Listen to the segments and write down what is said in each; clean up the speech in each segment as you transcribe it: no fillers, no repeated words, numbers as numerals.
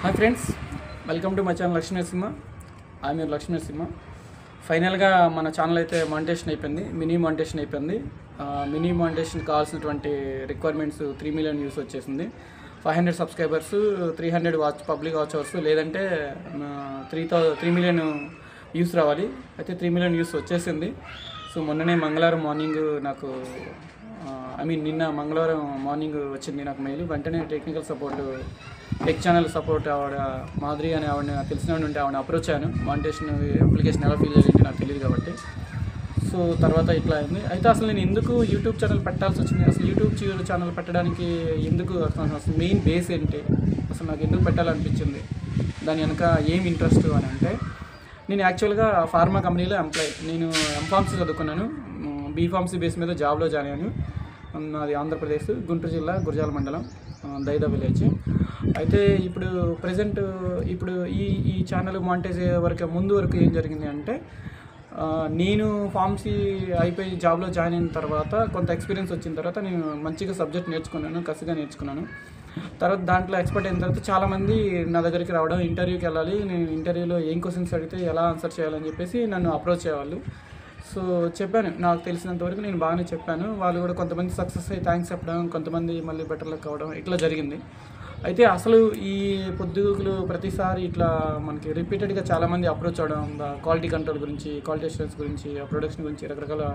Hi friends, welcome to my channel Lakshmi Narasimha. I'm your Lakshmi Narasimha. ఫైనల్గా మన channel అయితే మానిటేషన్ అయిపోయింది, మినీ మానిటేషన్ అయిపోయింది. మినీ మానిటేషన్ కావాల్సినటువంటి రిక్వైర్మెంట్స్ 3 మిలియన్ వ్యూస్ వచ్చేసింది. 500 సబ్స్క్రైబర్స్, 300 పబ్లిక్ వాచ్ అవర్స్, లేదంటే 3 మిలియన్ వ్యూస్ రావాలి. అయితే 3 మిలియన్ వ్యూస్ వచ్చేసింది. సో మొన్ననే మంగళవారం మార్నింగ్ నాకు నిన్న మంగళవారం మార్నింగ్ వచ్చింది నాకు మెయిల్. వెంటనే technical support, tech channel support ఆవిడ మాధురి అని ఆవిడ తెలిసిన ఉంటే ఆవిడ అప్రోచ్ అయ్యాను. మానిటేషన్ అప్లికేషన్ ఎలా ఫీల్ చేయాలంటే నాకు తెలియదు కాబట్టి. సో తర్వాత ఇట్లా అయింది. అయితే అసలు నేను ఎందుకు యూట్యూబ్ ఛానల్ పెట్టాల్సి వచ్చింది, అసలు యూట్యూబ్ ఛానల్ పెట్టడానికి ఎందుకు, అసలు మెయిన్ బేస్ ఏంటి, అసలు నాకు ఎందుకు పెట్టాలనిపించింది, దాని వెనక ఏం ఇంట్రెస్ట్ అని అంటే, నేను యాక్చువల్గా ఫార్మా కంపెనీలో ఎంప్లాయ్. నేను ఎంఫార్మసీ చదువుకున్నాను. బీఫార్మసీ బేస్ మీద జాబ్లో జాయిన్ అయ్యాను. అది ఆంధ్రప్రదేశ్, గుంటూరు జిల్లా, గురజాల మండలం, దైదా విలేజ్. అయితే ఇప్పుడు ప్రజెంట్ ఈ ఛానల్ మానిటైజ్ అయ్యే ముందు వరకు ఏం జరిగింది అంటే, నేను ఫార్మసీ అయిపోయి జాబ్లో జాయిన్ అయిన తర్వాత కొంత ఎక్స్పీరియన్స్ వచ్చిన తర్వాత నేను మంచిగా సబ్జెక్ట్ నేర్చుకున్నాను, కసిగా నేర్చుకున్నాను. తర్వాత దాంట్లో ఎక్స్పర్ట్ అయిన తర్వాత చాలామంది నా దగ్గరికి రావడం, ఇంటర్వ్యూకి వెళ్ళాలి, నేను ఇంటర్వ్యూలో ఏం క్వశ్చన్స్ అడిగితే ఎలా ఆన్సర్ చేయాలని చెప్పేసి నన్ను అప్రోచ్ అయ్యేవాళ్ళు. సో చెప్పాను, నాకు తెలిసినంత వరకు నేను బాగానే చెప్పాను. వాళ్ళు కూడా కొంతమంది సక్సెస్ అయ్యి థ్యాంక్స్ చెప్పడం, కొంతమంది మళ్ళీ బెటర్ లక్ అవ్వడం, ఇట్లా జరిగింది. అయితే అసలు ఈ పొద్దుగులు ప్రతిసారి ఇట్లా మనకి రిపీటెడ్గా చాలామంది అప్రోచ్ అవ్వడం, క్వాలిటీ కంట్రోల్ గురించి, క్వాలిటీ అష్యూరెన్స్ గురించి, ప్రొడక్షన్ గురించి రకరకాల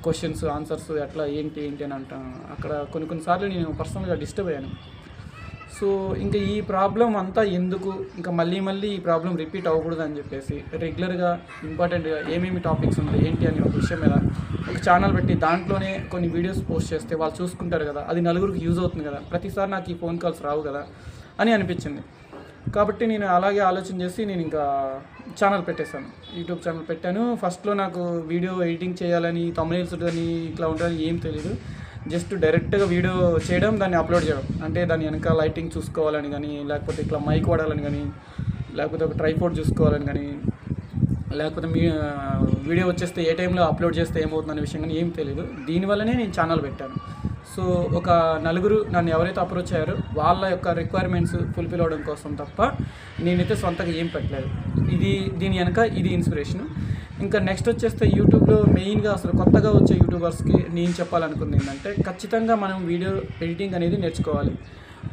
క్వశ్చన్స్, ఆన్సర్స్ ఎట్లా ఏంటి అని అంటాం. అక్కడ కొన్నిసార్లు నేను పర్సనల్గా డిస్టర్బ్ అయ్యాను. సో ఇంకా ఈ ప్రాబ్లం అంతా ఎందుకు, ఇంకా మళ్ళీ ఈ ప్రాబ్లం రిపీట్ అవ్వకూడదు అని చెప్పేసి రెగ్యులర్గా ఇంపార్టెంట్గా ఏమేమి టాపిక్స్ ఉన్నాయి ఏంటి అని ఒక విషయం మీద ఒక ఛానల్ పెట్టి దాంట్లోనే కొన్ని వీడియోస్ పోస్ట్ చేస్తే వాళ్ళు చూసుకుంటారు కదా, అది నలుగురికి యూజ్ అవుతుంది కదా, ప్రతిసారి నాకు ఈ ఫోన్ కాల్స్ రావు కదా అని అనిపించింది. కాబట్టి నేను అలాగే ఆలోచన చేసి నేను ఇంకా ఛానల్ పెట్టేశాను, యూట్యూబ్ ఛానల్ పెట్టాను. ఫస్ట్లో నాకు వీడియో ఎడిటింగ్ చేయాలని, తమ్నెయిల్స్ ఉంటుందని, ఇట్లా ఉంటుందని ఏం తెలియదు. జస్ట్ డైరెక్ట్గా వీడియో చేయడం, దాన్ని అప్లోడ్ చేయడం. అంటే దాని వెనక లైటింగ్ చూసుకోవాలని కానీ, లేకపోతే ఇట్లా మైక్ వాడాలని కానీ, లేకపోతే ఒక ట్రైపోర్డ్ చూసుకోవాలని కానీ, లేకపోతే వీడియో వచ్చేస్తే ఏ టైంలో అప్లోడ్ చేస్తే ఏమవుతుందనే విషయం కానీ ఏం తెలియదు. దీనివల్లనే నేను ఛానల్ పెట్టాను. సో ఒక నలుగురు నన్ను ఎవరైతే అప్రోచ్ అయ్యారో వాళ్ళ యొక్క రిక్వైర్మెంట్స్ ఫుల్ఫిల్ అవ్వడం కోసం తప్ప నేనైతే సొంతగా ఏం పెట్టలేదు. దీని వెనక ఇది ఇన్స్పిరేషను. ఇంకా నెక్స్ట్ వచ్చేస్తే యూట్యూబ్లో మెయిన్గా అసలు కొత్తగా వచ్చే యూట్యూబర్స్కి నేను చెప్పాలనుకుంది ఏంటంటే, ఖచ్చితంగా మనం వీడియో ఎడిటింగ్ అనేది నేర్చుకోవాలి.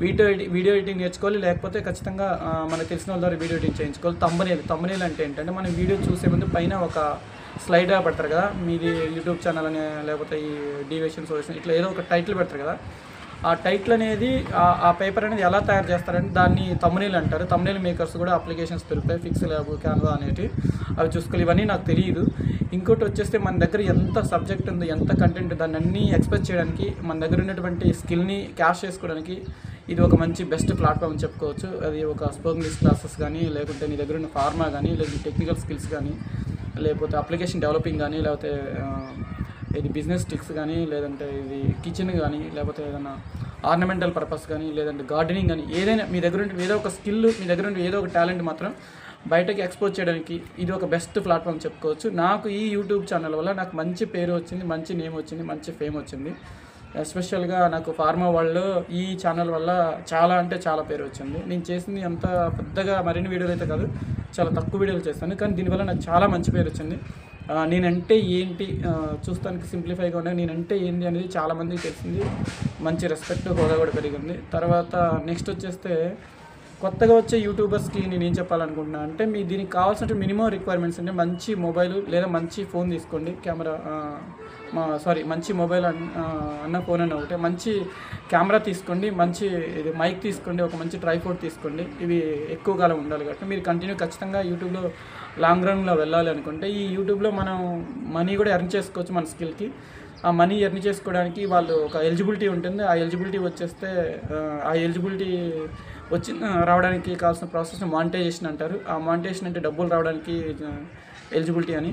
వీడియో ఎడిటింగ్ నేర్చుకోవాలి, లేకపోతే ఖచ్చితంగా మనకు తెలిసిన వాళ్ళ ద్వారా వీడియో ఎడిటింగ్ చేయించుకోవాలి. తమ్మునేల్ అంటే ఏంటంటే, మనం వీడియో చూసే ముందు పైన ఒక స్లైడ్ పెడతారు కదా, మీది యూట్యూబ్ ఛానల్ అని, లేకపోతే ఈ డివేషన్ సొల్యూషన్ ఇట్లా ఏదో ఒక టైటిల్ పెడతారు కదా. ఆ టైటిల్ అనేది, ఆ పేపర్ అనేది ఎలా తయారు చేస్తారంటే దాన్ని తమ్మునేల్ అంటారు. తమ్మునేల్ మేకర్స్ కూడా అప్లికేషన్స్ దొరుకుతాయి, ఫిక్స్ ల్యాబ్, క్యాన్వా అనేవి. అవి చూసుకోవాలి. ఇవన్నీ నాకు తెలియదు. ఇంకోటి వచ్చేస్తే మన దగ్గర ఎంత సబ్జెక్ట్ ఉంది, ఎంత కంటెంట్, దాన్ని అన్నీ ఎక్స్ప్రెస్ చేయడానికి, మన దగ్గర ఉన్నటువంటి స్కిల్ని క్యాష్ చేసుకోవడానికి ఇది ఒక మంచి బెస్ట్ ప్లాట్ఫామ్ చెప్పుకోవచ్చు. అది ఒక స్పోకెన్ ఇంగ్లీష్ క్లాసెస్ కానీ, లేకుంటే నీ దగ్గర ఉన్న ఫార్మా కానీ, లేకపోతే టెక్నికల్ స్కిల్స్ కానీ, లేకపోతే అప్లికేషన్ డెవలపింగ్ కానీ, లేకపోతే ఇది బిజినెస్ టిక్స్ కానీ, లేదంటే ఇది కిచెన్ కానీ, లేకపోతే ఏదైనా ఆర్నమెంటల్ పర్పస్ కానీ, లేదంటే గార్డెనింగ్ కానీ, ఏదైనా మీ దగ్గర ఉంటే ఏదో ఒక స్కిల్, మీ దగ్గర ఉంటే ఏదో ఒక టాలెంట్ మాత్రం బయటకి ఎక్స్పోజ్ చేయడానికి ఇది ఒక బెస్ట్ ప్లాట్ఫామ్ చెప్పుకోవచ్చు. నాకు ఈ యూట్యూబ్ ఛానల్ వల్ల నాకు మంచి పేరు వచ్చింది, మంచి నేమ్ వచ్చింది, మంచి ఫేమ్ వచ్చింది. ఎస్పెషల్గా నాకు ఫార్మా వరల్డ్లో ఈ ఛానల్ వల్ల చాలా అంటే చాలా పేరు వచ్చింది. నేను చేసింది అంత పెద్దగా మరిన్ని వీడియోలు అయితే కాదు, చాలా తక్కువ వీడియోలు చేస్తాను, కానీ దీనివల్ల నాకు చాలా మంచి పేరు వచ్చింది. నేనంటే ఏంటి, చూస్తానికి సింప్లిఫైగా ఉండే నేనంటే ఏంటి అనేది చాలామందికి తెలిసింది. మంచి రెస్పెక్ట్, హోదా కూడా పెరిగింది. తర్వాత నెక్స్ట్ వచ్చేస్తే కొత్తగా వచ్చే యూట్యూబర్స్కి నేను ఏం చెప్పాలనుకుంటున్నా అంటే, దీనికి కావాల్సిన మినిమం రిక్వైర్మెంట్స్ అంటే మంచి మొబైల్ లేదా మంచి ఫోన్ తీసుకోండి. మంచి మొబైల్ అన్న ఫోన్ అన్న ఒకటే, మంచి కెమెరా తీసుకోండి, మంచి ఇది మైక్ తీసుకోండి, ఒక మంచి ట్రైపోర్డ్ తీసుకోండి. ఇవి ఎక్కువ కాలం ఉండాలి కాబట్టి మీరు కంటిన్యూ ఖచ్చితంగా యూట్యూబ్లో లాంగ్ రన్లో వెళ్ళాలి అనుకుంటే, ఈ యూట్యూబ్లో మనం మనీ కూడా ఎర్న్ చేసుకోవచ్చు మన స్కిల్కి. ఆ మనీ ఎర్న్ చేసుకోవడానికి వాళ్ళు ఒక ఎలిజిబిలిటీ ఉంటుంది. ఆ ఎలిజిబిలిటీ వచ్చేస్తే ఆ ఎలిజిబిలిటీ రావడానికి కావాల్సిన ప్రాసెస్ని మానిటైజేషన్ అంటారు. ఆ మానిటైజేషన్ అంటే డబ్బులు రావడానికి ఎలిజిబిలిటీ అని.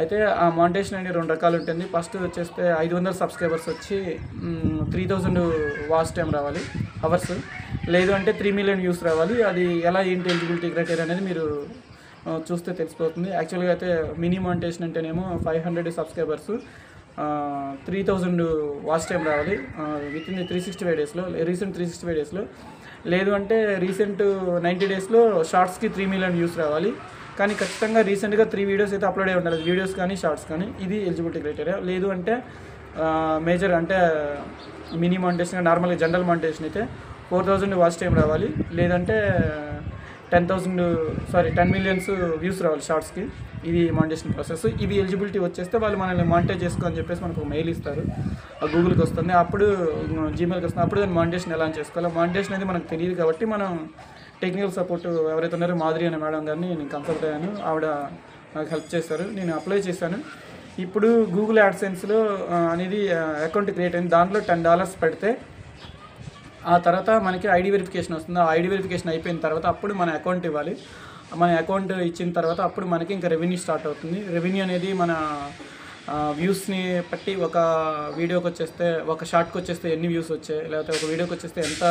అయితే ఆ మానిటైజేషన్ అనేది 2 రకాలు ఉంటుంది. ఫస్ట్ వచ్చేస్తే 500 సబ్స్క్రైబర్స్ వచ్చి 3000 వాచ్ టైం రావాలి, అవర్స్. లేదు అంటే 3 మిలియన్ వ్యూస్ రావాలి. అది ఎలా ఏంటి ఎలిజిబిలిటీ క్రైటీరియా అనేది మీరు చూస్తే తెలిసిపోతుంది. యాక్చువల్గా అయితే మినీ మానిటైజేషన్ అంటేనేమో 500 సబ్స్క్రైబర్స్, 3000 వాచ్ టైం రావాలి విత్ ఇన్ 365 డేస్లో. రీసెంట్ 365 డేస్లో లేదు అంటే రీసెంట్ 90 డేస్లో షార్ట్స్కి 3 మిలియన్ వ్యూస్ రావాలి. కానీ ఖచ్చితంగా రీసెంట్గా 3 వీడియోస్ అయితే అప్లోడ్ అయి ఉండాలి, వీడియోస్ కానీ షార్ట్స్ కానీ. ఇది ఎలిజిబిలిటీ క్రైటీరియా. లేదు అంటే మేజర్ అంటే మినీ మానిటేషన్, నార్మల్గా జనరల్ మానిటేషన్ అయితే 4000 వాచ్ టైం రావాలి, లేదంటే 10 మిలియన్స్ వ్యూస్ రావాలి షార్ట్స్కి. ఇది మానిటేషన్ ప్రాసెస్. ఇవి ఎలిజిబిలిటీ వచ్చేస్తే వాళ్ళు మనల్ని మానిటైజ్ చేసుకో అని చెప్పేసి మనకు మెయిల్ ఇస్తారు, గూగుల్కి వస్తుంది, అప్పుడు జీమెయిల్కి వస్తుంది. అప్పుడు దాన్ని మానిటేషన్ ఎలా చేసుకోవాలి. మానిటేషన్ అనేది మనకు తెలియదు కాబట్టి మనం టెక్నికల్ సపోర్ట్ ఎవరైతే ఉన్నారో మాధురి అనే మేడం గారిని నేను కన్సల్ట్ అయ్యాను. ఆవిడ నాకు హెల్ప్ చేశారు, నేను అప్లై చేశాను. ఇప్పుడు గూగుల్ యాడ్సెన్స్లో అనేది అకౌంట్ క్రియేట్ అయింది. దాంట్లో $10 పెడితే ఆ తర్వాత మనకి ఐడి వెరిఫికేషన్ వస్తుంది. ఆ ఐడి వెరిఫికేషన్ అయిపోయిన తర్వాత అప్పుడు మన అకౌంట్ ఇవ్వాలి. మన అకౌంట్ ఇచ్చిన తర్వాత అప్పుడు మనకి ఇంకా రెవెన్యూ స్టార్ట్ అవుతుంది. రెవెన్యూ అనేది మన వ్యూస్ని బట్టి, ఒక వీడియోకి వచ్చేస్తే, ఒక షార్ట్కి వచ్చేస్తే ఎన్ని వ్యూస్ వచ్చాయి, లేకపోతే ఒక వీడియోకి వచ్చేస్తే ఎంత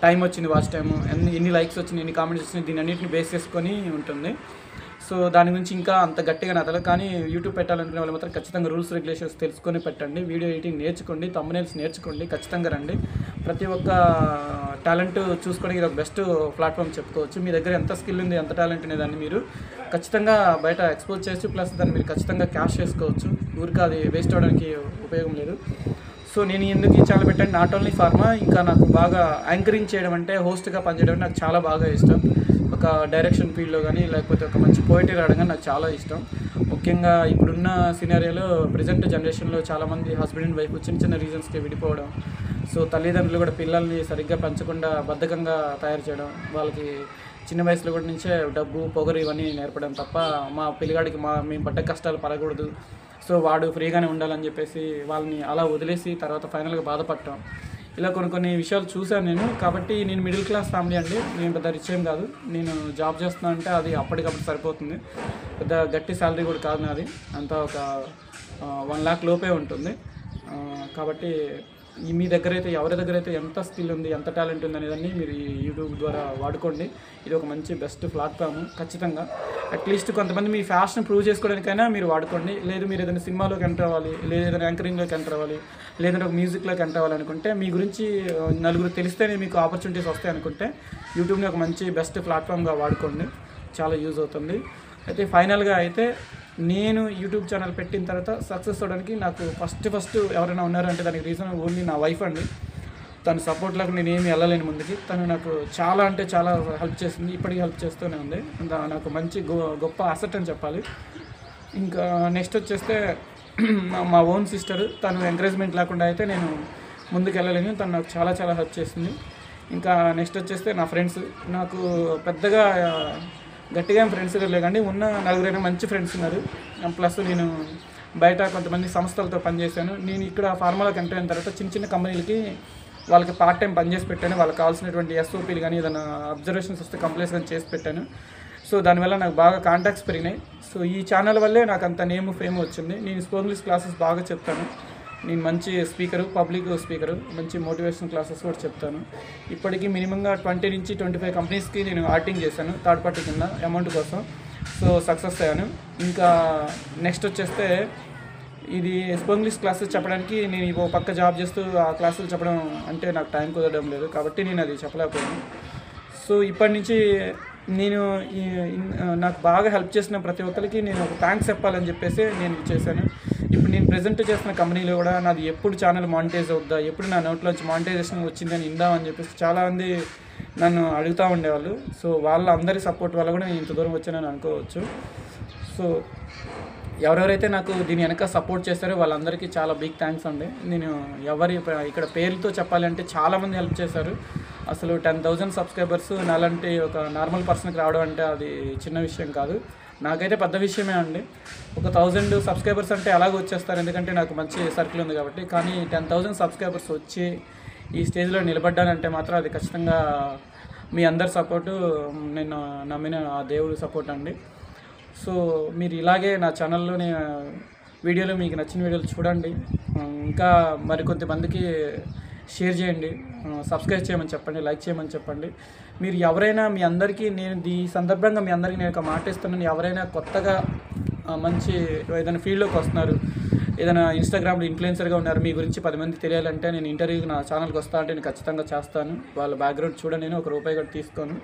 టైం వచ్చింది, వాచ్ టైము, ఎన్ని లైక్స్ వచ్చినాయి, ఎన్ని కామెంట్స్ వచ్చినాయి, దీని అన్నింటిని బేస్ చేసుకొని ఉంటుంది. సో దాని గురించి ఇంకా అంత గట్టిగా నాదల. కానీ యూట్యూబ్ పెట్టాలనుకునే వాళ్ళు మాత్రం ఖచ్చితంగా రూల్స్ రెగ్యులేషన్స్ తెలుసుకొని పెట్టండి. వీడియో ఎడిటింగ్ నేర్చుకోండి, థంబ్నెయిల్స్ నేర్చుకోండి, ఖచ్చితంగా రండి. ప్రతి ఒక్క టాలెంట్ చూసుకోవడానికి ఇది ఒక బెస్ట్ ప్లాట్ఫామ్ చెప్పుకోవచ్చు. మీ దగ్గర ఎంత స్కిల్ ఉంది, ఎంత టాలెంట్ అనే దాన్ని మీరు ఖచ్చితంగా బయట ఎక్స్పోజ్ చేయొచ్చు. ప్లస్ దాన్ని మీరు ఖచ్చితంగా క్యాష్ చేసుకోవచ్చు. ఊరికి అది వేస్ట్ అవ్వడానికి ఉపయోగం లేదు. సో నేను ఎందుకు ఈ ఛానల్ పెట్టాను, నాట్ ఓన్లీ ఫార్మా, ఇంకా నాకు బాగా యాంకరింగ్ చేయడం అంటే, హోస్ట్గా పనిచేయడం నాకు చాలా బాగా ఇష్టం. ఒక డైరెక్షన్ ఫీల్డ్లో కానీ, లేకపోతే ఒక మంచి పోయిటరీ రాయడం కానీ నాకు చాలా ఇష్టం. ముఖ్యంగా ఇప్పుడున్న సినారియోలో, ప్రజెంట్ జనరేషన్లో చాలామంది హస్బెండ్ అండ్ వైఫ్ చిన్న చిన్న రీజన్స్కి విడిపోవడం, సో తల్లిదండ్రులు కూడా పిల్లల్ని సరిగ్గా పెంచకుండా బద్ధకంగా తయారు చేయడం, వాళ్ళకి చిన్న వయసులో కూడా నుంచే డబ్బు, పొగరు ఇవన్నీ నేర్పడం తప్ప, మా పిల్లగాడికి మేము పడ్డ కష్టాలు పడకూడదు, సో వాడు ఫ్రీగానే ఉండాలని చెప్పేసి వాళ్ళని అలా వదిలేసి తర్వాత ఫైనల్గా బాధపడటం, ఇలా కొన్ని విషయాలు చూశాను నేను. కాబట్టి నేను మిడిల్ క్లాస్ ఫ్యామిలీ అండి, నేను పెద్ద రిచ్ ఏం కాదు. నేను జాబ్ చేస్తున్నా అంటే అది అప్పటికప్పుడు సరిపోతుంది, పెద్ద గట్టి శాలరీ కూడా కాదు నాది, అంతా ఒక 1 lakh లోపే ఉంటుంది. కాబట్టి మీ దగ్గర అయితే, ఎవరి దగ్గర అయితే ఎంత స్కిల్ ఉంది, ఎంత టాలెంట్ ఉంది అనేదాన్ని మీరు ఈ యూట్యూబ్ ద్వారా వాడుకోండి. ఇది ఒక మంచి బెస్ట్ ప్లాట్ఫామ్. ఖచ్చితంగా అట్లీస్ట్ కొంతమంది మీ ఫ్యాషన్ ప్రూవ్ చేసుకోవడానికైనా మీరు వాడుకోండి. లేదు మీరు ఏదైనా సినిమాలోకి ఎంటర్ అవ్వాలి, లేదా ఏదైనా యాంకరింగ్లోకి ఎంటర్ అవ్వాలి, లేదంటే ఒక మ్యూజిక్లోకి ఎంటర్ అవ్వాలనుకుంటే, మీ గురించి నలుగురు తెలిస్తేనే మీకు ఆపర్చునిటీస్ వస్తాయి అనుకుంటే, యూట్యూబ్ని ఒక మంచి బెస్ట్ ప్లాట్ఫామ్గా వాడుకోండి, చాలా యూజ్ అవుతుంది. అయితే ఫైనల్గా అయితే నేను యూట్యూబ్ ఛానల్ పెట్టిన తర్వాత సక్సెస్ అవ్వడానికి నాకు ఫస్ట్ ఎవరైనా ఉన్నారంటే దానికి రీజన్ ఓన్లీ నా వైఫ్ అండి. తన సపోర్ట్లకు నేను ఏమి వెళ్ళలేను ముందుకి. తను నాకు చాలా అంటే చాలా హెల్ప్ చేసింది, ఇప్పటికీ హెల్ప్ చేస్తూనే ఉంది. నాకు మంచి గొప్ప అసెట్ అని చెప్పాలి. ఇంకా నెక్స్ట్ వచ్చేస్తే మా ఓన్ సిస్టర్, తను ఎంకరేజ్మెంట్ లేకుండా అయితే నేను ముందుకు వెళ్ళలేను. తను నాకు చాలా చాలా హెల్ప్ చేసింది. ఇంకా నెక్స్ట్ వచ్చేస్తే నా ఫ్రెండ్స్, నాకు పెద్దగా గట్టిగా ఫ్రెండ్స్ లేకండి, ఉన్న 4 మంచి ఫ్రెండ్స్ ఉన్నారు. ప్లస్ నేను బయట కొంతమంది సంస్థలతో పనిచేశాను. నేను ఇక్కడ ఫార్మాలోకి ఎంటర్ అయిన తర్వాత చిన్న చిన్న కంపెనీలకి వాళ్ళకి పార్ట్ టైం పనిచేసి పెట్టాను. వాళ్ళకి కావాల్సినటువంటి SOPలు కానీ, ఏదైనా అబ్జర్వేషన్స్ వస్తే కంప్లైంట్స్ కానీ చేసి పెట్టాను. సో దానివల్ల నాకు బాగా కాంటాక్ట్స్ పెరిగినాయి. సో ఈ ఛానల్ వల్లే నాకు అంత ఫేమ్ వచ్చింది. నేను స్పోకెన్ క్లాసెస్ బాగా చెప్తాను, నేను మంచి స్పీకరు, పబ్లిక్ స్పీకరు, మంచి మోటివేషన్ క్లాసెస్ కూడా చెప్తాను. ఇప్పటికీ మినిమంగా 20 నుంచి 25 కంపెనీస్కి నేను ఆర్టింగ్ చేశాను థర్డ్ పార్టీ కింద అమౌంట్ కోసం. సో సక్సెస్ అయ్యాను. ఇంకా నెక్స్ట్ వచ్చేస్తే ఇది స్పోకెన్ క్లాసెస్ చెప్పడానికి నేను ఒక పక్క జాబ్ చేస్తూ ఆ క్లాసులు చెప్పడం అంటే నాకు టైం కుదరడం లేదు, కాబట్టి నేను అది చెప్పలేకపోయాను. సో ఇప్పటి నుంచి నేను నాకు బాగా హెల్ప్ చేసిన ప్రతి ఒక్కరికి నేను ఒక థ్యాంక్స్ చెప్పాలని చెప్పేసి నేను చేశాను. ఇప్పుడు నేను ప్రెజెంట్ చేస్తున్న కంపెనీలో కూడా నాది ఎప్పుడు ఛానల్ మానిటైజ్ అవుద్దా, ఎప్పుడు నా నోట్లోంచి మానిటైజేషన్ వచ్చిందని ఇందామని చెప్పేసి చాలామంది నన్ను అడుగుతూ ఉండేవాళ్ళు. సో వాళ్ళందరి సపోర్ట్ వల్ల కూడా నేను ఇంత దూరం వచ్చానని అనుకోవచ్చు. సో ఎవరెవరైతే నాకు దీని వెనక సపోర్ట్ చేస్తారో వాళ్ళందరికీ చాలా బిగ్ థ్యాంక్స్ అండి. నేను ఇక్కడ పేర్లతో చెప్పాలంటే చాలామంది హెల్ప్ చేశారు. అసలు 10,000 సబ్స్క్రైబర్స్ నాలాంటి ఒక నార్మల్ పర్సన్కి రావడం అంటే అది చిన్న విషయం కాదు, నాకైతే పెద్ద విషయమే అండి. ఒక 1000 సబ్స్క్రైబర్స్ అంటే అలాగే వచ్చేస్తారు, ఎందుకంటే నాకు మంచి సర్కిల్ ఉంది కాబట్టి. కానీ 10,000 సబ్స్క్రైబర్స్ వచ్చి ఈ స్టేజ్లో నిలబడ్డానంటే మాత్రం అది ఖచ్చితంగా మీ అందరి సపోర్టు, నేను నమ్మిన ఆ దేవుడి సపోర్ట్ అండి. సో మీరు ఇలాగే నా ఛానల్లోని వీడియోలు మీకు నచ్చిన వీడియోలు చూడండి, ఇంకా మరికొంతమందికి షేర్ చేయండి, సబ్స్క్రైబ్ చేయమని చెప్పండి, లైక్ చేయమని చెప్పండి. మీరు ఎవరైనా మీ అందరికీ నేను ఈ సందర్భంగా మీ అందరికీ నేను ఒక మాట ఇస్తున్నాను, ఎవరైనా కొత్తగా మంచి ఏదైనా ఫీల్డ్లోకి వస్తున్నారు, ఏదైనా ఇన్స్టాగ్రామ్లో ఇన్ఫ్లుయెన్సర్గా ఉన్నారు, మీ గురించి 10 మంది తెలియాలంటే నేను ఇంటర్వ్యూకి నా ఛానల్కి వస్తా అంటే నేను ఖచ్చితంగా చేస్తాను. వాళ్ళ బ్యాక్గ్రౌండ్ చూడ నేను ₹1 కూడా తీసుకోను.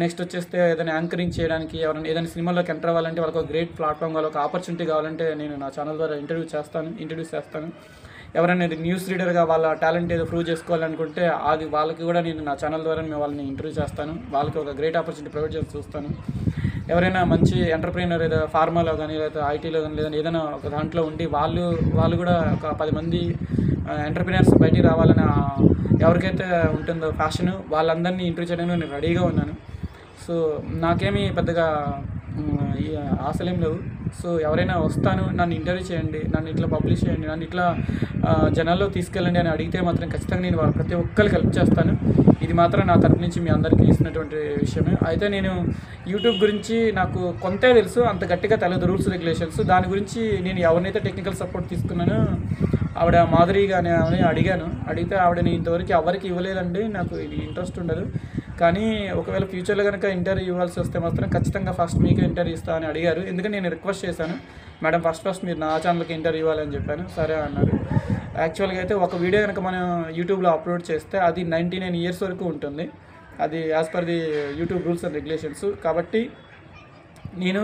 నెక్స్ట్ వచ్చేస్తే ఏదైనా యాంకరింగ్ చేయడానికి ఎవరైనా ఏదైనా సినిమాలోకి ఎంటర్ అవ్వాలంటే వాళ్ళకి ఒక గ్రేట్ ప్లాట్ఫామ్ కావాలి, ఒక ఆపర్చునిటీ కావాలంటే నేను నా ఛానల్ ద్వారా ఇంట్రడ్యూస్ చేస్తాను. ఎవరైనా న్యూస్ రీడర్గా వాళ్ళ టాలెంట్ ఏదో ప్రూవ్ చేసుకోవాలనుకుంటే అది వాళ్ళకి కూడా నేను నా ఛానల్ ద్వారా నేను వాళ్ళని ఇంటర్వ్యూ చేస్తాను, వాళ్ళకి ఒక గ్రేట్ ఆపర్చునిటీ ప్రొవైడ్ చేసి చూస్తాను. ఎవరైనా మంచి ఎంటర్ప్రైనర్ ఏదో ఫార్మాలో కానీ లేదా ఐటీలో కానీ లేదా ఏదైనా ఒక దాంట్లో ఉండి వాళ్ళు కూడా ఒక 10 మంది ఎంటర్ప్రైనర్స్ బయటికి రావాలని ఎవరికైతే ఉంటుందో ప్యాషన్ వాళ్ళందరినీ ఇంటర్వ్యూ చేయడానికి నేను రెడీగా ఉన్నాను. సో నాకేమీ పెద్దగా ఆశలేం లేవు. సో ఎవరైనా వస్తాను, నన్ను ఇంటర్వ్యూ చేయండి, నన్ను ఇట్లా పబ్లిష్ చేయండి, నన్ను ఇట్లా జనాల్లో తీసుకెళ్ళండి అని అడిగితే మాత్రం ఖచ్చితంగా నేను ప్రతి ఒక్కరికి హెల్ప్ చేస్తాను. ఇది మాత్రం నా తరపు నుంచి మీ అందరికీ ఇస్తున్నటువంటి విషయమే. అయితే నేను యూట్యూబ్ గురించి నాకు కొంతే తెలుసు, అంత గట్టిగా తెలియదు రూల్స్ రెగ్యులేషన్స్. దాని గురించి నేను ఎవరినైతే టెక్నికల్ సపోర్ట్ తీసుకున్నానో ఆవిడ మాధురి కానీ అడిగితే ఆవిడని ఇంతవరకు ఎవరికి ఇవ్వలేదండి, నాకు ఇది ఇంట్రెస్ట్ ఉండదు, కానీ ఒకవేళ ఫ్యూచర్లో కనుక ఇంటర్వ్యూ ఇవ్వాల్సి వస్తే మాత్రం ఖచ్చితంగా ఫస్ట్ మీకు ఇంటర్వ్యూ ఇస్తా అని అడిగారు. ఎందుకంటే నేను రిక్వెస్ట్ చేశాను, మేడం ఫస్ట్ మీరు నా ఛానల్కి ఇంటర్వ్యూ ఇవ్వాలని చెప్పాను. సరే అన్నారు. యాక్చువల్గా అయితే ఒక వీడియో కనుక మనం యూట్యూబ్లో అప్లోడ్ చేస్తే అది 99 years వరకు ఉంటుంది, అది as per the YouTube rules and regulations. కాబట్టి నేను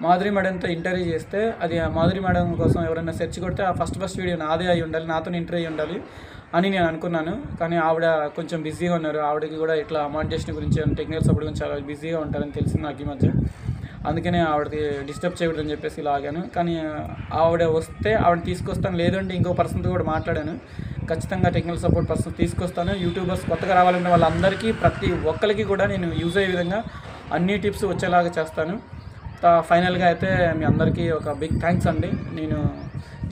మాధురి మేడంతో ఇంటర్వ్యూ చేస్తే అది మాధురి మేడం కోసం ఎవరైనా సెర్చ్ కొడితే ఆ ఫస్ట్ వీడియో నాదే అయి ఉండాలి, నాతో ఇంటర్వ్యూ ఉండాలి అని నేను అనుకున్నాను. కానీ ఆవిడ కొంచెం బిజీగా ఉన్నారు, ఆవిడకి కూడా ఇట్లా మానిటైజేషన్ గురించి టెక్నికల్ సపోర్ట్ గురించి చాలా బిజీగా ఉంటారని తెలిసింది నాకు ఈ మధ్య. అందుకనే ఆవిడకి డిస్టర్బ్ చేయకూడదని చెప్పేసి లాగాను. కానీ ఆవిడ వస్తే ఆవిడని తీసుకొస్తాను, లేదంటే ఇంకో పర్సన్తో కూడా మాట్లాడాను, ఖచ్చితంగా టెక్నికల్ సపోర్ట్ పర్సన్ తీసుకొస్తాను. యూట్యూబర్స్ కొత్తగా రావాలంటే వాళ్ళందరికీ ప్రతి ఒక్కరికి కూడా నేను యూజ్ అయ్యే విధంగా అన్ని టిప్స్ వచ్చేలాగా చేస్తాను. ఫైనల్గా అయితే మీ అందరికీ ఒక బిగ్ థ్యాంక్స్ అండి. నేను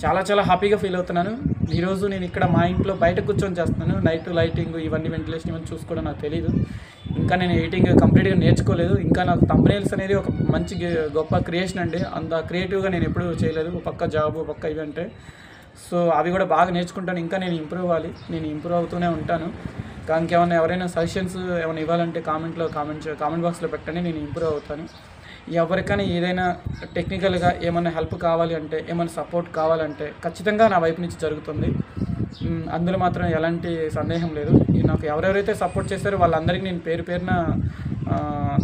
చాలా చాలా హ్యాపీగా ఫీల్ అవుతున్నాను. ఈరోజు నేను ఇక్కడ మా ఇంట్లో బయట కూర్చొని చేస్తున్నాను. నైట్ లైటింగ్ ఇవన్నీ వెంటిలేషన్ ఇవన్నీ చూసుకోవడం నాకు తెలియదు. ఇంకా నేను ఎడిటింగ్ కంప్లీట్గా నేర్చుకోలేదు. ఇంకా నాకు థంబ్నెయిల్స్ అనేది ఒక మంచి గొప్ప క్రియేషన్ అండి. అంత క్రియేటివ్గా నేను ఎప్పుడూ చేయలేదు. ఒక పక్క జాబ్, ఒక పక్క ఇవి అంటే. సో అవి కూడా బాగా నేర్చుకుంటాను. ఇంకా నేను ఇంప్రూవ్ అవ్వాలి, నేను ఇంప్రూవ్ అవుతూనే ఉంటాను. కానీ ఎవరైనా సజెషన్స్ ఏమైనా ఇవ్వాలంటే కామెంట్ బాక్స్లో పెట్టండి, నేను ఇంప్రూవ్ అవుతాను. ఎవరికైనా ఏదైనా టెక్నికల్గా ఏమైనా హెల్ప్ కావాలి అంటే, ఏమైనా సపోర్ట్ కావాలంటే ఖచ్చితంగా నా వైపు నుంచి జరుగుతుంది. అందులో మాత్రం ఎలాంటి సందేహం లేదు. నాకు ఎవరెవరైతే సపోర్ట్ చేశారో వాళ్ళందరికీ నేను పేరున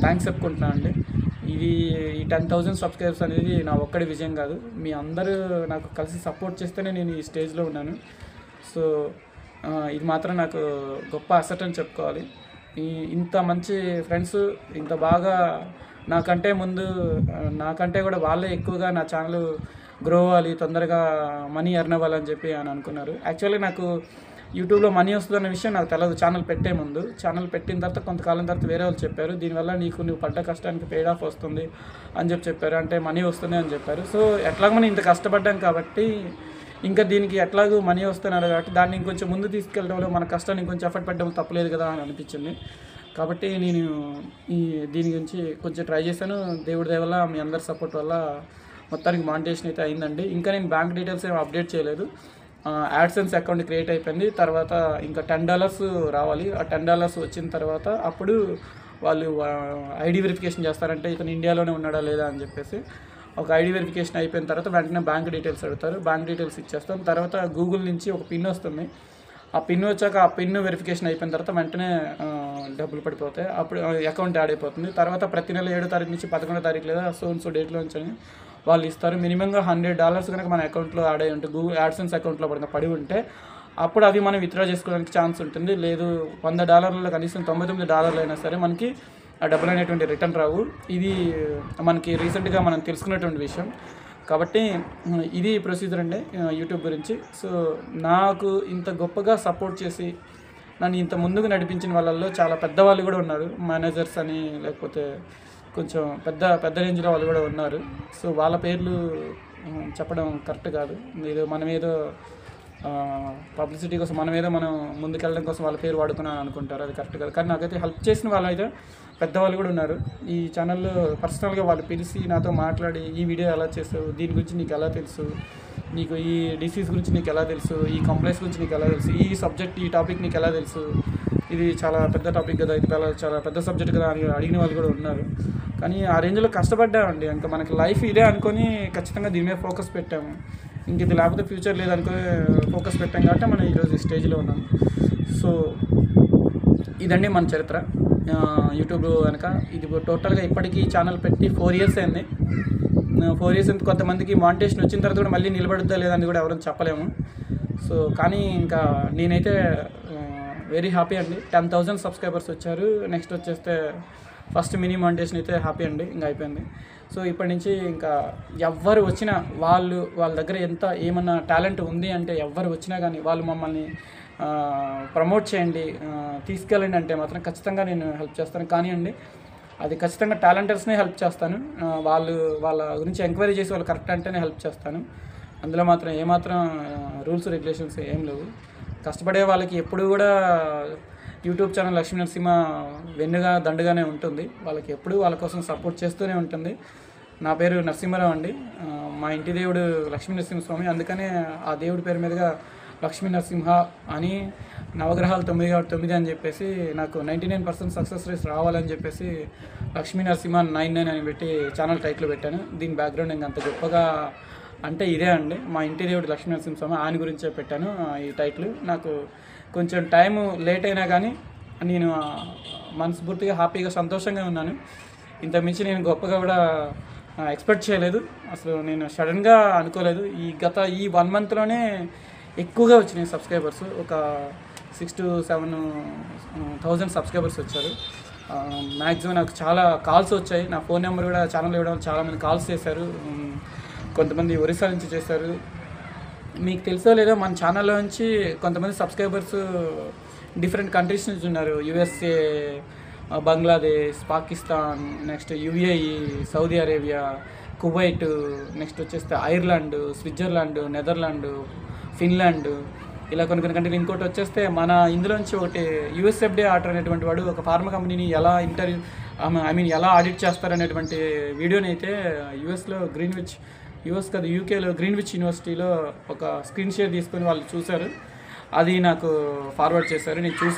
థ్యాంక్స్ చెప్పుకుంటున్నాను అండి. ఈ 10,000 సబ్స్క్రైబర్స్ అనేది నా ఒక్కడి విజయం కాదు, మీ అందరూ నాకు కలిసి సపోర్ట్ చేస్తేనే నేను ఈ స్టేజ్లో ఉన్నాను. సో ఇది మాత్రం నాకు గొప్ప అసెట్ అని చెప్పుకోవాలి. ఇంత మంచి ఫ్రెండ్స్, ఇంత బాగా నాకంటే కూడా వాళ్ళే ఎక్కువగా నా ఛానల్ గ్రో అవ్వాలి, తొందరగా మనీ ఎర్న్ అవ్వాలని చెప్పి అని అనుకున్నారు. యాక్చువల్లీ నాకు యూట్యూబ్లో మనీ వస్తుందన్న విషయం నాకు తెలియదు ఛానల్ పెట్టే ముందు. ఛానల్ పెట్టిన తర్వాత కొంతకాలం తర్వాత వేరే వాళ్ళు చెప్పారు, దీనివల్ల నువ్వు పడ్డ కష్టానికి పెయిడ్ ఆఫ్ వస్తుంది అని చెప్పారు, అంటే మనీ వస్తుంది అని చెప్పారు. సో ఎట్లాగో మనం ఇంత కష్టపడ్డాం కాబట్టి ఇంకా దీనికి ఎట్లాగో మనీ వస్తున్నారు కాబట్టి దాన్ని ఇంకొంచెం ముందు తీసుకెళ్ళడంలో మన కష్టాన్ని ఇంకొంచెం ఎఫర్ట్ పెట్టడం తప్పలేదు కదా అని అనిపించింది. కాబట్టి నేను దీని గురించి కొంచెం ట్రై చేశాను. దేవుడి దయ వల్ల, మీ అందరి సపోర్ట్ వల్ల మొత్తానికి మానిటైజేషన్ అయితే అయిందండి. ఇంకా నేను బ్యాంక్ డీటెయిల్స్ ఏమి అప్డేట్ చేయలేదు. యాడ్సెన్స్ అకౌంట్ క్రియేట్ అయిపోయింది. తర్వాత ఇంకా $10 రావాలి. ఆ $10 వచ్చిన తర్వాత అప్పుడు వాళ్ళు ఐడి వెరిఫికేషన్ చేస్తారంటే ఇతను ఇండియాలోనే ఉన్నాడా లేదా అని చెప్పేసి. ఒక ఐడి వెరిఫికేషన్ అయిపోయిన తర్వాత వెంటనే బ్యాంక్ డీటెయిల్స్ అడుగుతారు. బ్యాంక్ డీటెయిల్స్ ఇచ్చేస్తాం. తర్వాత గూగుల్ నుంచి ఒక పిన్ వస్తుంది. ఆ పిన్ వచ్చాక ఆ పిన్ వెరిఫికేషన్ అయిపోయిన తర్వాత వెంటనే డబ్బులు పడిపోతాయి. అప్పుడు అకౌంట్ యాడ్ అయిపోతుంది. తర్వాత ప్రతి నెల 7వ తారీఖు నుంచి 11వ తారీఖు లేదా సో డేట్లో నుంచి వాళ్ళు ఇస్తారు. మినిమంగా $100 కనుక మన అకౌంట్లో యాడ్ అయ్యి ఉంటే, గూగుల్ యాడ్సెన్స్ అకౌంట్లో పడి ఉంటే అప్పుడు అవి మనం విత్డ్రా చేసుకోవడానికి ఛాన్స్ ఉంటుంది. లేదు $100 కనీసం $99 అయినా సరే మనకి ఆ డబ్బులు అనేటువంటి రిటర్న్ రావు. ఇది మనకి రీసెంట్గా మనం తెలుసుకున్నటువంటి విషయం. కాబట్టి ఇది ప్రొసీజర్ అండి యూట్యూబ్ గురించి. సో నాకు ఇంత గొప్పగా సపోర్ట్ చేసి నన్ను ఇంత ముందుకు నడిపించిన వాళ్ళల్లో చాలా పెద్దవాళ్ళు కూడా ఉన్నారు, మేనేజర్స్ అని, లేకపోతే కొంచెం పెద్ద రేంజ్లో వాళ్ళు కూడా ఉన్నారు. సో వాళ్ళ పేర్లు చెప్పడం కరెక్ట్ కాదు. మనమేదో పబ్లిసిటీ కోసం మనం ముందుకెళ్ళడం కోసం వాళ్ళ పేరు వాడుకున్నాను అనుకుంటారు, అది కరెక్ట్ కాదు. కానీ నాకైతే హెల్ప్ చేసిన వాళ్ళు అయితే పెద్దవాళ్ళు కూడా ఉన్నారు. ఈ ఛానల్లో పర్సనల్గా వాళ్ళు పిలిచి నాతో మాట్లాడి, ఈ వీడియో ఎలా చేస్తావు, దీని గురించి నీకు ఎలా తెలుసు, నీకు ఈ డిసీజ్ గురించి నీకు ఎలా తెలుసు, ఈ కంప్లైంట్స్ గురించి నీకు ఎలా తెలుసు, ఈ టాపిక్ నీకు ఎలా తెలుసు, ఇది చాలా పెద్ద టాపిక్ కదా, ఇది చాలా పెద్ద సబ్జెక్ట్ కదా అని అడిగిన వాళ్ళు కూడా ఉన్నారు. కానీ ఆ రేంజ్లో కష్టపడ్డామండి. ఇంకా మనకి లైఫ్ ఇదే అనుకొని ఖచ్చితంగా దీని మీద ఫోకస్ పెట్టాము. ఇంక ఇది లేకపోతే ఫ్యూచర్ లేదనుకో ఫోకస్ పెట్టాం కాబట్టి మనం ఈరోజు ఈ స్టేజ్లో ఉన్నాం. సో ఇదండి మన చరిత్ర యూట్యూబ్ కనుక. ఇది టోటల్గా ఇప్పటికీ ఛానల్ పెట్టి 4 years అయింది. 4 years అయింది. కొంతమందికి మానిటేషన్ వచ్చిన తర్వాత కూడా మళ్ళీ నిలబడుద్దా లేదని కూడా ఎవరైనా చెప్పలేము. సో కానీ ఇంకా నేనైతే వెరీ హ్యాపీ అండి. 10,000 సబ్స్క్రైబర్స్ వచ్చారు. నెక్స్ట్ వచ్చేస్తే ఫస్ట్ మినీ మానిటేషన్ అయితే హ్యాపీ అండి, ఇంకా అయిపోయింది. సో ఇప్పటి నుంచి ఇంకా ఎవ్వరు వచ్చినా వాళ్ళ దగ్గర ఏమన్నా టాలెంట్ ఉంది అంటే ఎవ్వరు వచ్చినా కానీ వాళ్ళు మమ్మల్ని ప్రమోట్ చేయండి, తీసుకెళ్ళండి అంటే మాత్రం ఖచ్చితంగా నేను హెల్ప్ చేస్తాను. కానీ అండి అది ఖచ్చితంగా టాలెంటర్స్నే హెల్ప్ చేస్తాను. వాళ్ళ గురించి ఎంక్వైరీ చేసి వాళ్ళు కరెక్ట్ అంటేనే హెల్ప్ చేస్తాను. అందులో మాత్రం ఏమాత్రం రూల్స్ రెగ్యులేషన్స్ ఏం లేవు. కష్టపడే వాళ్ళకి ఎప్పుడు కూడా యూట్యూబ్ ఛానల్ లక్ష్మీ నరసింహ వెన్నుగా దండుగానే ఉంటుంది. వాళ్ళకి ఎప్పుడు వాళ్ళ కోసం సపోర్ట్ చేస్తూనే ఉంటుంది. నా పేరు నరసింహారావు అండి. మా ఇంటి దేవుడు లక్ష్మీ నరసింహస్వామి, అందుకనే ఆ దేవుడి పేరు మీదుగా లక్ష్మీ నరసింహ అని నవగ్రహాలు 9 అని చెప్పేసి నాకు 99% సక్సెస్ రేట్స్ రావాలని చెప్పేసి లక్ష్మీ నరసింహ 99 అని పెట్టి ఛానల్ టైటిల్ పెట్టాను. దీని బ్యాక్గ్రౌండ్ ఇంకా అంత గొప్పగా అంటే ఇదే అండి, మా ఇంటి దేవుడు లక్ష్మీ నరసింహస్వామి ఆయన గురించే పెట్టాను ఈ టైటిల్. నాకు కొంచెం టైము లేట్ అయినా కానీ నేను మనస్ఫూర్తిగా హ్యాపీగా సంతోషంగా ఉన్నాను. ఇంతకుమించి నేను గొప్పగా కూడా ఎక్స్పెక్ట్ చేయలేదు. అసలు నేను సడన్గా అనుకోలేదు. ఈ 1 monthలోనే ఎక్కువగా వచ్చినాయి సబ్స్క్రైబర్స్. ఒక 6 to 7,000 సబ్స్క్రైబర్స్ వచ్చారు. మ్యాక్సిమం నాకు చాలా కాల్స్ వచ్చాయి. నా ఫోన్ నెంబర్ కూడా ఛానల్ ఇవ్వడం చాలామంది కాల్స్ చేశారు. కొంతమంది ఒరిస్సా నుంచి చేశారు. మీకు తెలుసో లేదో మన ఛానల్లో నుంచి కొంతమంది సబ్స్క్రైబర్స్ డిఫరెంట్ కంట్రీస్ నుంచి ఉన్నారు. USA, Bangladesh, Pakistan, next UAE, Saudi Arabia, Kuwait, next వచ్చేస్తే ఐర్లాండ్, స్విట్జర్లాండ్, నెదర్లాండ్, ఫిన్లాండ్, ఇలా కొన్ని కంట్రీలు. ఇంకోటి వచ్చేస్తే మన ఇందులోంచి ఒకటి USFDA ఆర్డర్ అనేటువంటి వాడు ఒక ఫార్మా కంపెనీని ఎలా ఎలా ఆడిట్ చేస్తారనేటువంటి వీడియోని అయితే UKలో గ్రీన్విచ్ యూనివర్సిటీలో ఒక స్క్రీన్ షేర్ తీసుకొని వాళ్ళు చూశారు. అది నాకు ఫార్వర్డ్ చేశారు. నేను చూసాను.